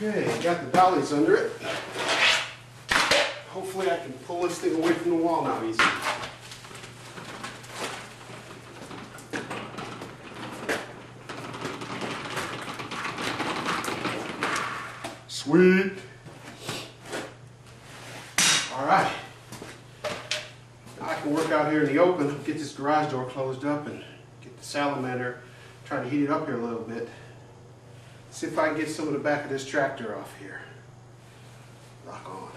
Okay, got the dollies under it. Hopefully I can pull this thing away from the wall now easy. Sweet. All right. Now I can work out here in the open, get this garage door closed up and get the salamander, try to heat it up here a little bit. See if I can get some of the back of this tractor off here. Rock on.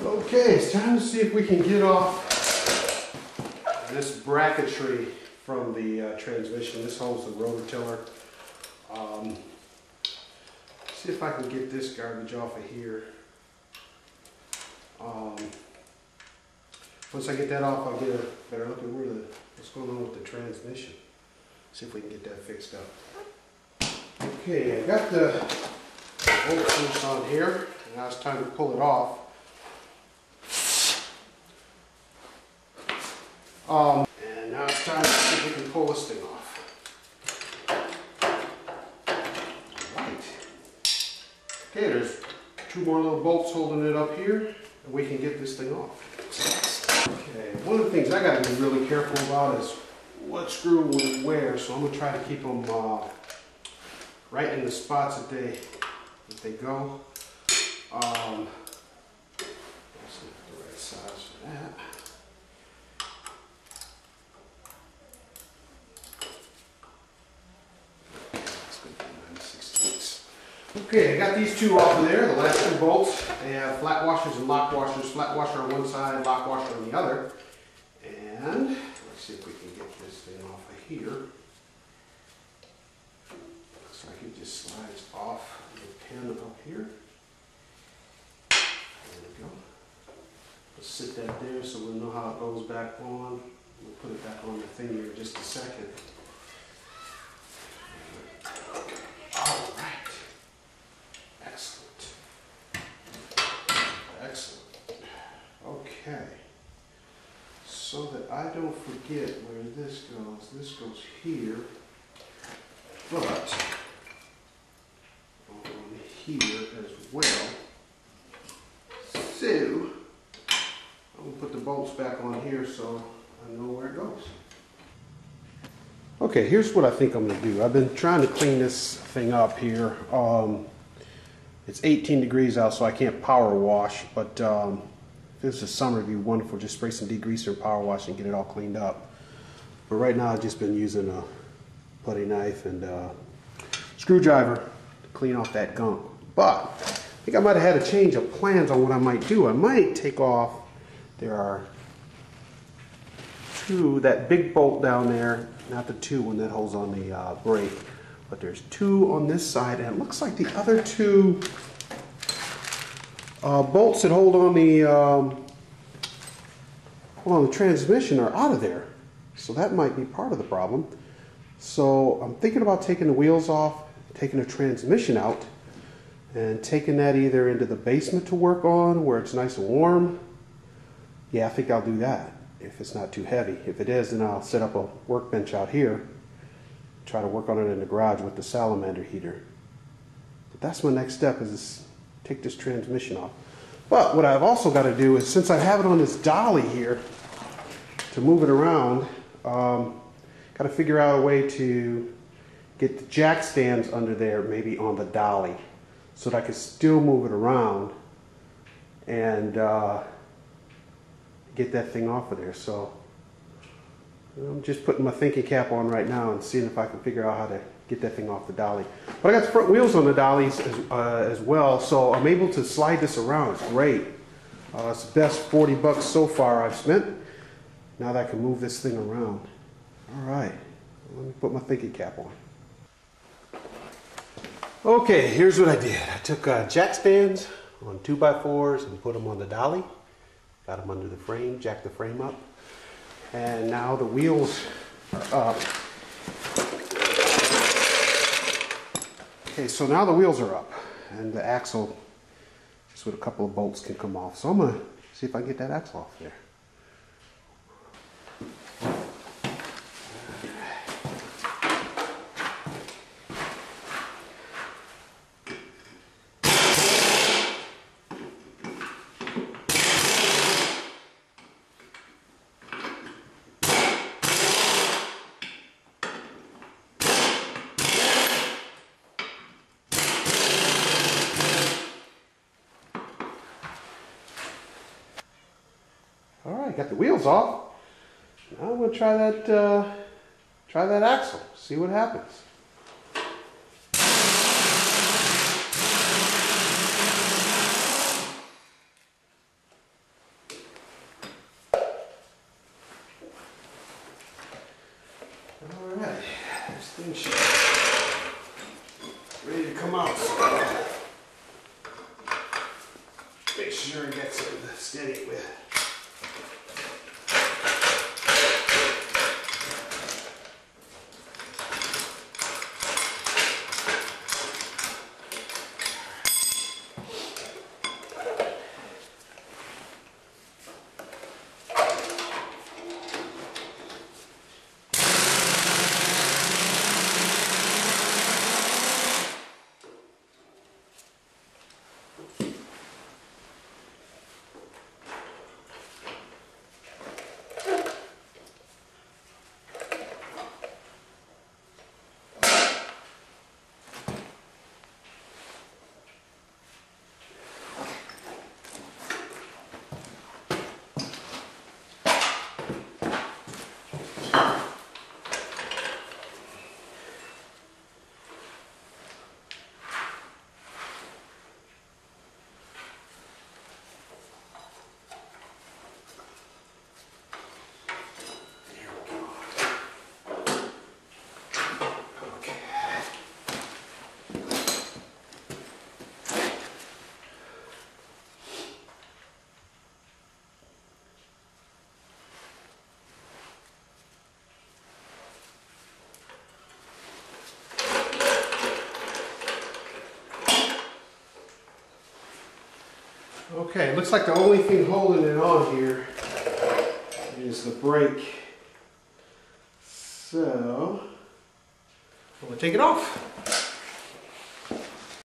Okay, it's time to see if we can get off this bracketry from the transmission. This holds the rotor tiller. See if I can get this garbage off of here. Once I get that off, I'll get a better look at what's going on with the transmission. See if we can get that fixed up. Okay, I got the bolt loose on here, and now it's time to pull it off. And now it's time to see if we can pull this thing off. Right. Okay, there's two more little bolts holding it up here, and we can get this thing off. Okay, one of the things I got to be really careful about is what screw with where, so I'm going to try to keep them right in the spots that they go. Let's see the right size for that. Okay, I got these two off of there, the last two bolts. They have flat washers and lock washers. Flat washer on one side, lock washer on the other. And let's see if we can get this thing off of here. Looks like it just slides off the pin up here. There we go. Let's sit that there so we'll know how it goes back on. We'll put it back on the thing here in just a second. Okay, so that I don't forget where this goes here, but on here as well. So I'm going to put the bolts back on here so I know where it goes. Okay, here's what I think I'm going to do. I've been trying to clean this thing up here. It's 18 degrees out, so I can't power wash, but if this is summer, it'd be wonderful. Just spray some degreaser and power wash and get it all cleaned up. But right now, I've just been using a putty knife and a screwdriver to clean off that gunk. But I think I might have had a change of plans on what I might do. I might take off, there are two, that big bolt down there, not the two one that holds on the brake, but there's two on this side, and it looks like the other two bolts that hold on the transmission are out of there. So that might be part of the problem. So I'm thinking about taking the wheels off, taking the transmission out, and taking that either into the basement to work on where it's nice and warm. Yeah, I think I'll do that if it's not too heavy. If it is, then I'll set up a workbench out here, try to work on it in the garage with the salamander heater. But that's my next step, is take this transmission off. But what I've also got to do is, since I have it on this dolly here, to move it around, got to figure out a way to get the jack stands under there, maybe on the dolly, so that I can still move it around and get that thing off of there. So I'm just putting my thinking cap on right now and seeing if I can figure out how to get that thing off the dolly. But I got the front wheels on the dollies as well, so I'm able to slide this around. It's great. It's the best 40 bucks so far I've spent. Now that I can move this thing around. All right, let me put my thinking cap on. Okay, here's what I did. I took jack stands on 2x4s and put them on the dolly. Got them under the frame, jacked the frame up. And now the wheels are up. Okay, so now the wheels are up, and the axle, just with a couple of bolts, can come off. So I'm going to see if I can get that axle off there. got the wheels off. Now I'm going to try that axle, see what happens. Alright, this thing should be ready to come out. Make sure it gets it steady with. Okay, looks like the only thing holding it on here is the brake. So, I'm going to take it off.